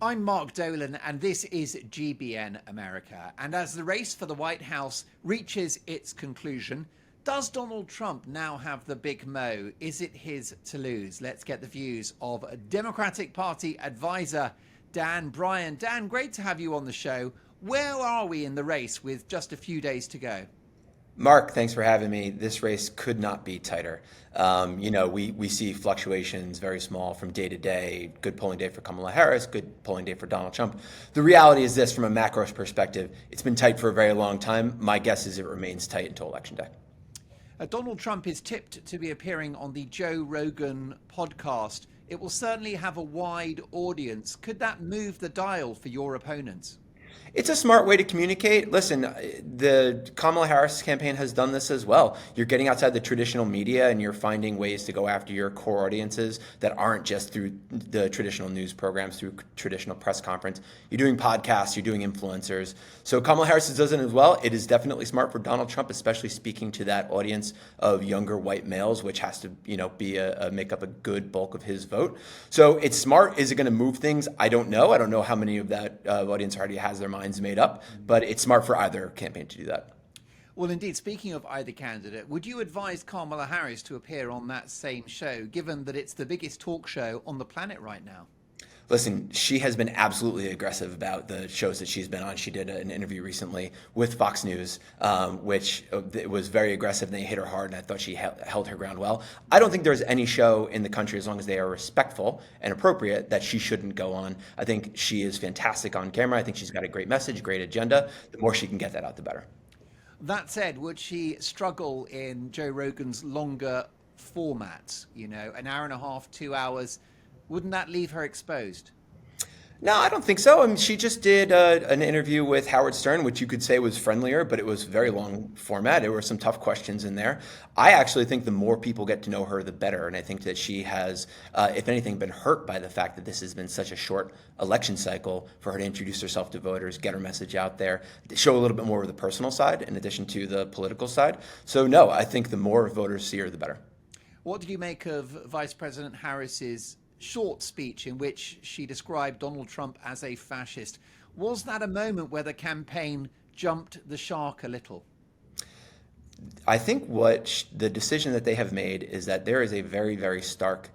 I'm Mark Dolan, and this is GBN America. And as the race for the White House reaches its conclusion, does Donald Trump now have the big mo? Is it his to lose? Let's get the views of Democratic Party advisor Dan Bryan. Dan, great to have you on the show. Where are we in the race with just a few days to go? Mark, thanks for having me. This race could not be tighter. We see fluctuations very small from day to day. Good polling day for Kamala Harris, good polling day for Donald Trump. The reality is this, from a macro perspective, it's been tight for a very long time. My guess is it remains tight until Election Day. Donald Trump is tipped to be appearing on the Joe Rogan podcast. It will certainly have a wide audience. Could that move the dial for your opponents? It's a smart way to communicate. Listen, the Kamala Harris campaign has done this as well. You're getting outside the traditional media and you're finding ways to go after your core audiences that aren't just through the traditional news programs, through traditional press conference. You're doing podcasts, you're doing influencers. So Kamala Harris does it as well. It is definitely smart for Donald Trump, especially speaking to that audience of younger white males, which has to, make up a good bulk of his vote. So it's smart. Is it going to move things? I don't know. I don't know how many of that audience already has their minds made up, but it's smart for either campaign to do that. Well, indeed, speaking of either candidate, would you advise Kamala Harris to appear on that same show, given that it's the biggest talk show on the planet right now? Listen, she has been absolutely aggressive about the shows that she's been on. She did an interview recently with Fox News, which was very aggressive, and they hit her hard, and I thought she held her ground well. I don't think there's any show in the country, as long as they are respectful and appropriate, that she shouldn't go on. I think she is fantastic on camera. I think she's got a great message, great agenda. The more she can get that out, the better. That said, would she struggle in Joe Rogan's longer formats? An hour and a half, 2 hours. Wouldn't that leave her exposed? No, I don't think so. I mean, she just did an interview with Howard Stern, which you could say was friendlier, but it was very long format. There were some tough questions in there. I actually think the more people get to know her, the better. And I think that she has, if anything, been hurt by the fact that this has been such a short election cycle for her to introduce herself to voters, get her message out there, show a little bit more of the personal side in addition to the political side. So no, I think the more voters see her, the better. What do you make of Vice President Harris's short speech in which she described Donald Trump as a fascist? Was that a moment where the campaign jumped the shark a little? I think the decision that they have made is that there is a very, very stark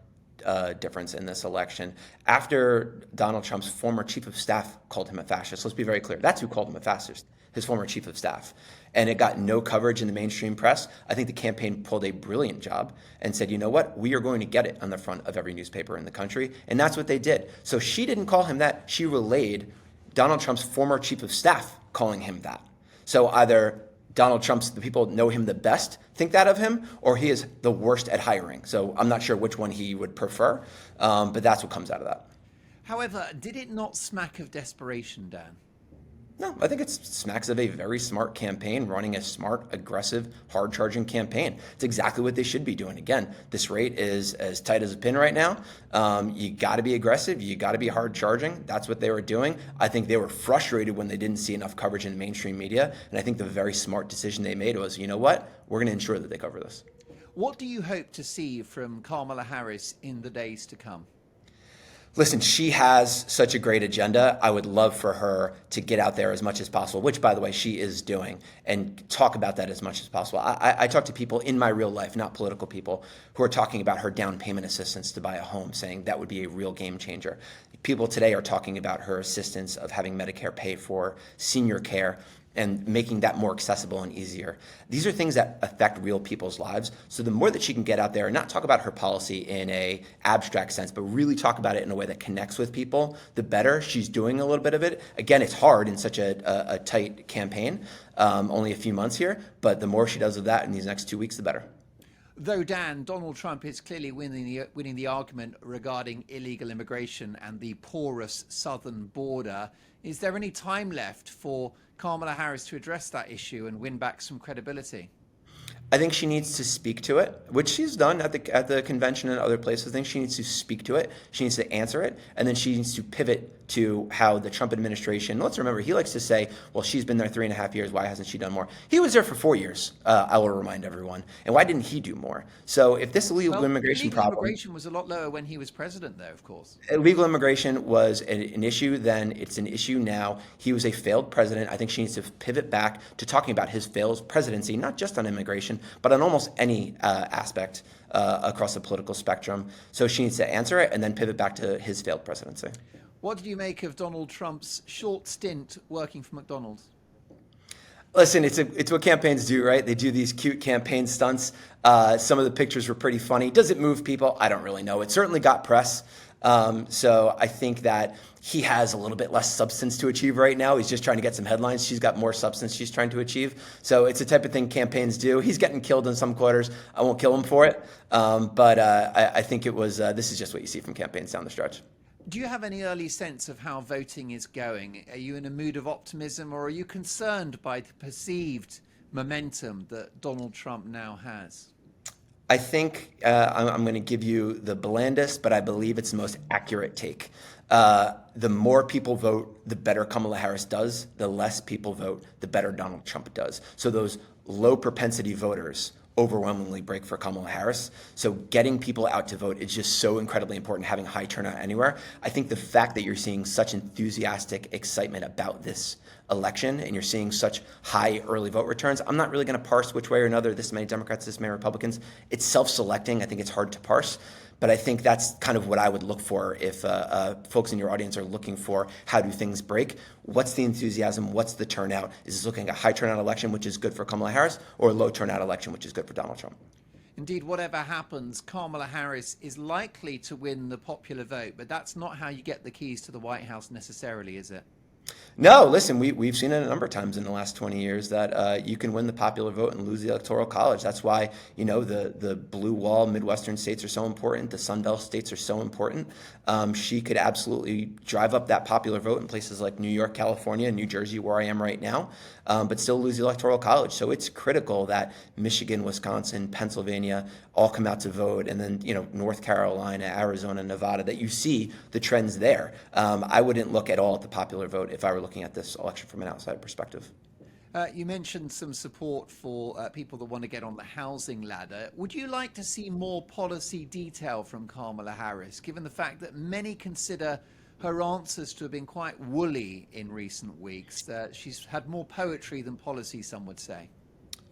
difference in this election. After Donald Trump's former chief of staff called him a fascist, let's be very clear, that's who called him a fascist, his former chief of staff. And it got no coverage in the mainstream press. I think the campaign pulled a brilliant job and said, you know what, we are going to get it on the front of every newspaper in the country. And that's what they did. So she didn't call him that. She relayed Donald Trump's former chief of staff calling him that. So either Donald Trump's, the people know him the best, think that of him, or he is the worst at hiring. So I'm not sure which one he would prefer, but that's what comes out of that. However, did it not smack of desperation, Dan? No, I think it smacks of a very smart campaign, running a smart, aggressive, hard-charging campaign. It's exactly what they should be doing. Again, this rate is as tight as a pin right now. You got to be aggressive. You got to be hard-charging. That's what they were doing. I think they were frustrated when they didn't see enough coverage in the mainstream media. And I think the very smart decision they made was, you know what? We're going to ensure that they cover this. What do you hope to see from Kamala Harris in the days to come? Listen, she has such a great agenda. I would love for her to get out there as much as possible, which, by the way, she is doing, and talk about that as much as possible. I talk to people in my real life, not political people, who are talking about her down payment assistance to buy a home, saying that would be a real game changer. People today are talking about her assistance of having Medicare pay for senior care and making that more accessible and easier. These are things that affect real people's lives. So the more that she can get out there and not talk about her policy in a abstract sense, but really talk about it in a way that connects with people, the better. She's doing a little bit of it. Again, it's hard in such a tight campaign, only a few months here, but the more she does of that in these next 2 weeks, the better. Though, Dan, Donald Trump is clearly winning the argument regarding illegal immigration and the porous southern border. Is there any time left for Kamala Harris to address that issue and win back some credibility? I think she needs to speak to it, which she's done at the convention and other places. I think she needs to speak to it. She needs to answer it, and then she needs to pivot to how the Trump administration, let's remember, he likes to say, well, she's been there 3.5 years. Why hasn't she done more? He was there for 4 years, I will remind everyone. And why didn't he do more? So if this illegal immigration illegal problem... immigration was a lot lower when he was president, though, of course. Illegal immigration was an issue then. It's an issue now. He was a failed president. I think she needs to pivot back to talking about his failed presidency, not just on immigration, but on almost any aspect across the political spectrum. So she needs to answer it and then pivot back to his failed presidency. What did you make of Donald Trump's short stint working for McDonald's? Listen, it's what campaigns do, right? They do these cute campaign stunts. Some of the pictures were pretty funny. Does it move people? I don't really know. It certainly got press. So I think that he has a little bit less substance to achieve right now. He's just trying to get some headlines. She's got more substance she's trying to achieve. So it's the type of thing campaigns do. He's getting killed in some quarters. I won't kill him for it. But I think it was, this is just what you see from campaigns down the stretch. Do you have any early sense of how voting is going? Are you in a mood of optimism, or are you concerned by the perceived momentum that Donald Trump now has? I think I'm going to give you the blandest, but I believe it's the most accurate take. The more people vote, the better Kamala Harris does. The less people vote, the better Donald Trump does. So those low propensity voters overwhelmingly break for Kamala Harris. So getting people out to vote is just so incredibly important, having high turnout anywhere. I think the fact that you're seeing such enthusiastic excitement about this election and you're seeing such high early vote returns, I'm not really going to parse which way or another, this many Democrats, this many Republicans. It's self-selecting. I think it's hard to parse. But I think that's kind of what I would look for if folks in your audience are looking for how do things break. What's the enthusiasm? What's the turnout? Is this looking at a high turnout election, which is good for Kamala Harris, or a low turnout election, which is good for Donald Trump? Indeed, whatever happens, Kamala Harris is likely to win the popular vote, but that's not how you get the keys to the White House necessarily, is it? No, listen, we've seen it a number of times in the last 20 years that you can win the popular vote and lose the Electoral College. That's why, the blue wall Midwestern states are so important. The Sun Belt states are so important. She could absolutely drive up that popular vote in places like New York, California, and New Jersey, where I am right now, but still lose the Electoral College. So it's critical that Michigan, Wisconsin, Pennsylvania all come out to vote, and then, North Carolina, Arizona, Nevada, that you see the trends there. I wouldn't look at all at the popular vote if I were looking at this election from an outside perspective. You mentioned some support for people that want to get on the housing ladder. Would you like to see more policy detail from Kamala Harris, given the fact that many consider her answers to have been quite woolly in recent weeks? She's had more poetry than policy, some would say.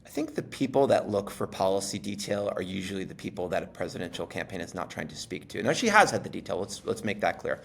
I think the people that look for policy detail are usually the people that a presidential campaign is not trying to speak to. Now, she has had the detail. Let's make that clear.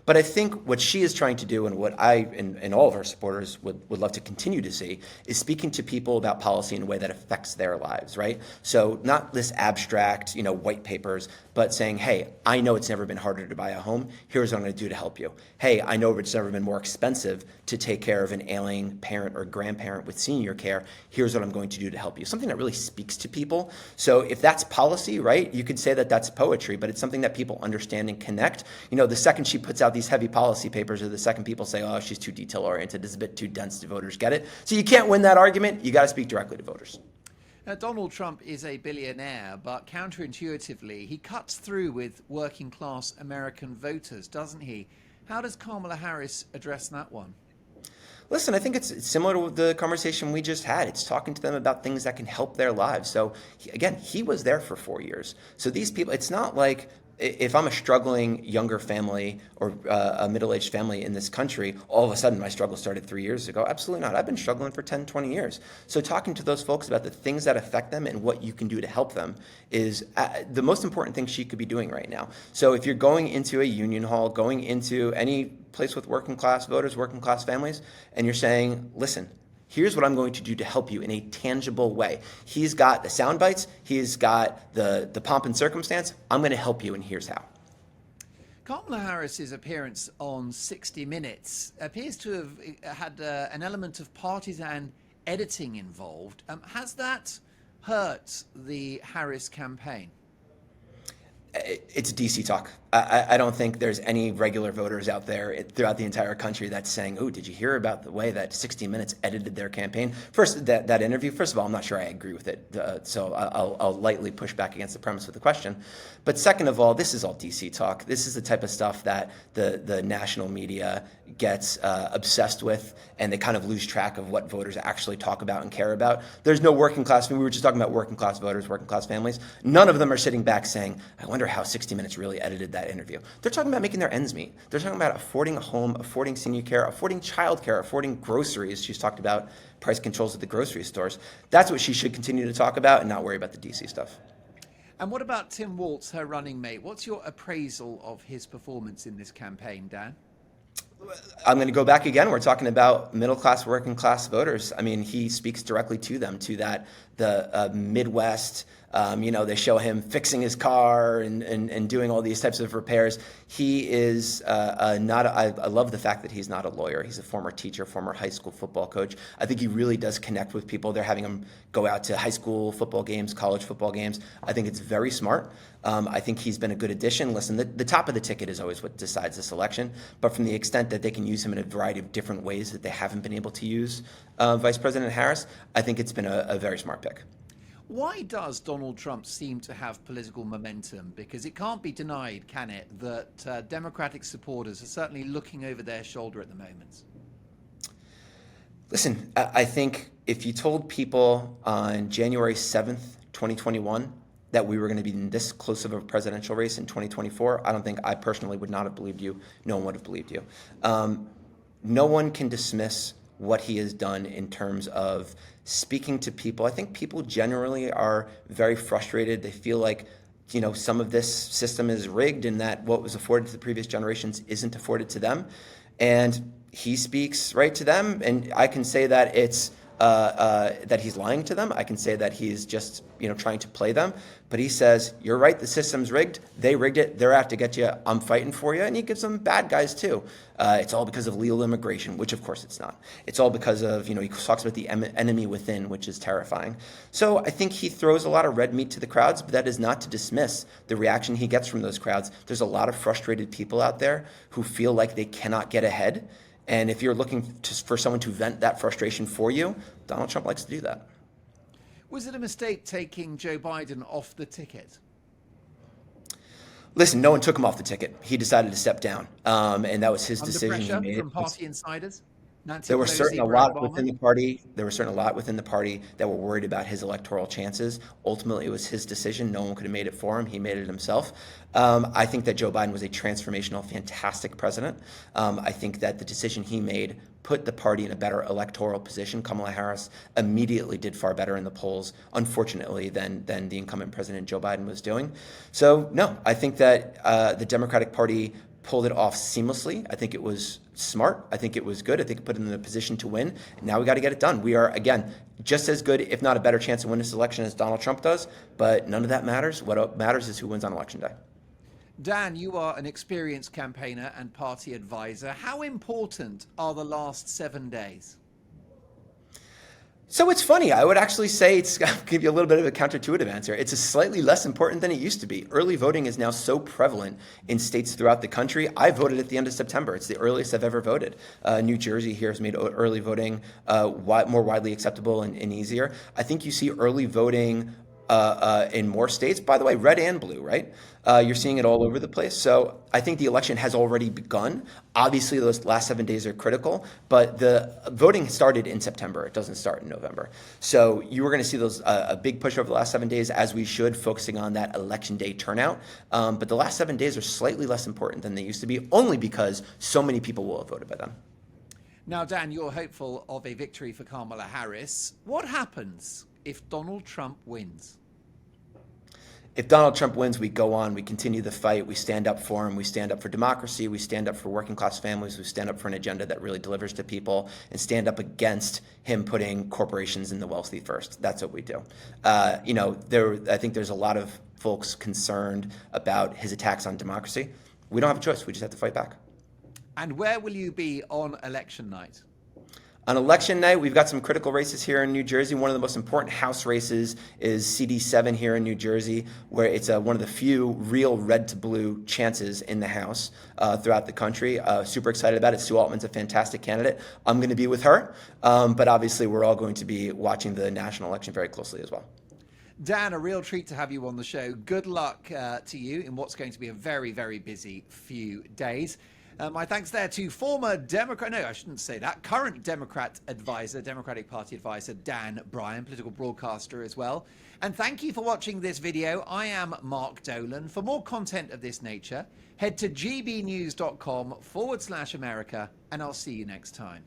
But I think what she is trying to do, and what I and all of our supporters would love to continue to see, is speaking to people about policy in a way that affects their lives, right? So not this abstract, white papers, but saying, hey, I know it's never been harder to buy a home. Here's what I'm going to do to help you. Hey, I know it's never been more expensive to take care of an ailing parent or grandparent with senior care. Here's what I'm going to do to help you. Something that really speaks to people. So if that's policy, right, you could say that that's poetry, but it's something that people understand and connect. The second she puts out these heavy policy papers, or the second people say, oh, she's too detail oriented, this is a bit too dense, do voters get it? So you can't win that argument. You got to speak directly to voters. Now, Donald Trump is a billionaire, but counterintuitively, he cuts through with working class American voters, doesn't he? How does Kamala Harris address that one? Listen, I think it's similar to the conversation we just had. It's talking to them about things that can help their lives. So again, he was there for 4 years. So these people, it's not like if I'm a struggling younger family or a middle-aged family in this country, all of a sudden my struggle started 3 years ago. Absolutely not. I've been struggling for 10, 20 years. So talking to those folks about the things that affect them and what you can do to help them is the most important thing she could be doing right now. So if you're going into a union hall, going into any place with working class voters, working class families, and you're saying, listen, here's what I'm going to do to help you in a tangible way. He's got the sound bites. He's got the pomp and circumstance. I'm going to help you, and here's how. Kamala Harris's appearance on 60 Minutes appears to have had an element of partisan editing involved. Has that hurt the Harris campaign? It's DC talk. I don't think there's any regular voters out there throughout the entire country that's saying, "Oh, did you hear about the way that 60 Minutes edited their campaign?" First, that interview. First of all, I'm not sure I agree with it, so I'll lightly push back against the premise of the question. But second of all, this is all DC talk. This is the type of stuff that the national media gets obsessed with, and they kind of lose track of what voters actually talk about and care about. There's no working class. We were just talking about working class voters, working class families. None of them are sitting back saying, "I wonder how 60 Minutes really edited that interview." They're talking about making their ends meet. They're talking about affording a home, affording senior care, affording child care, affording groceries. She's talked about price controls at the grocery stores. That's what she should continue to talk about and not worry about the DC stuff. And what about Tim Walz, her running mate? What's your appraisal of his performance in this campaign, Dan? I'm going to go back again. We're talking about middle class, working class voters. I mean, he speaks directly to them, to the Midwest. They show him fixing his car and doing all these types of repairs. He is not. I love the fact that he's not a lawyer. He's a former teacher, former high school football coach. I think he really does connect with people. They're having him go out to high school football games, college football games. I think it's very smart. I think he's been a good addition. Listen, the top of the ticket is always what decides this election. But from the extent that they can use him in a variety of different ways that they haven't been able to use Vice President Harris, I think it's been a very smart pick. Why does Donald Trump seem to have political momentum? Because it can't be denied, can it, that Democratic supporters are certainly looking over their shoulder at the moment? Listen, I think if you told people on January 7th, 2021, that we were going to be in this close of a presidential race in 2024, I don't think I personally would not have believed you. No one would have believed you. No one can dismiss what he has done in terms of speaking to people. I think people generally are very frustrated. They feel like, some of this system is rigged and that what was afforded to the previous generations isn't afforded to them. And he speaks right to them. And I can say that it's that he's lying to them. I can say that he's just, trying to play them. But he says, "You're right, the system's rigged. They rigged it. They're out to get you. I'm fighting for you." And he gives them bad guys too. It's all because of legal immigration, which of course it's not. It's all because of, he talks about the enemy within, which is terrifying. So I think he throws a lot of red meat to the crowds, but that is not to dismiss the reaction he gets from those crowds. There's a lot of frustrated people out there who feel like they cannot get ahead. And if you're looking for someone to vent that frustration for you, Donald Trump likes to do that. Was it a mistake taking Joe Biden off the ticket? Listen, no one took him off the ticket. He decided to step down, and that was his Under decision. pressure He made from it. party insiders? Nancy There were Pelosi, certainly a Barack lot Obama? within the party. There were certainly a lot within the party that were worried about his electoral chances. Ultimately, it was his decision. No one could have made it for him. He made it himself. I think that Joe Biden was a transformational, fantastic president. I think that the decision he made put the party in a better electoral position. Kamala Harris immediately did far better in the polls, unfortunately, than the incumbent president Joe Biden was doing. So, no, I think that the Democratic Party pulled it off seamlessly. I think it was smart. I think it was good. I think it put them in a position to win. Now we got to get it done. We are, again, just as good, if not a better chance to win this election as Donald Trump does, but none of that matters. What matters is who wins on Election Day. Dan, you are an experienced campaigner and party advisor. How important are the last 7 days? So it's funny. I would actually say I'll give you a little bit of a counterintuitive answer. It's slightly less important than it used to be. Early voting is now so prevalent in states throughout the country. I voted at the end of September. It's the earliest I've ever voted. New Jersey here has made early voting more widely acceptable and easier. I think you see early voting in more states, by the way, red and blue, right? You're seeing it all over the place. So I think the election has already begun. Obviously, those last 7 days are critical, but the voting started in September. It doesn't start in November. So you were going to see those a big push over the last 7 days, as we should, focusing on that election day turnout. But the last 7 days are slightly less important than they used to be, only because so many people will have voted by then. Now, Dan, you're hopeful of a victory for Kamala Harris. What happens if Donald Trump wins? If Donald Trump wins, we go on, we continue the fight, we stand up for him, we stand up for democracy, we stand up for working class families, we stand up for an agenda that really delivers to people, and stand up against him putting corporations and the wealthy first. That's what we do. I think there's a lot of folks concerned about his attacks on democracy. We don't have a choice. We just have to fight back. And where will you be on election night? On election night, we've got some critical races here in New Jersey. One of the most important House races is CD7 here in New Jersey, where it's one of the few real red to blue chances in the House throughout the country. Super excited about it. Sue Altman's a fantastic candidate. I'm going to be with her, but obviously we're all going to be watching the national election very closely as well. Dan, a real treat to have you on the show. Good luck to you in what's going to be a very, very busy few days. My thanks there to former Democrat, no, I shouldn't say that, current Democratic Party advisor, Dan Bryan, political broadcaster as well. And thank you for watching this video. I am Mark Dolan. For more content of this nature, head to gbnews.com/America, and I'll see you next time.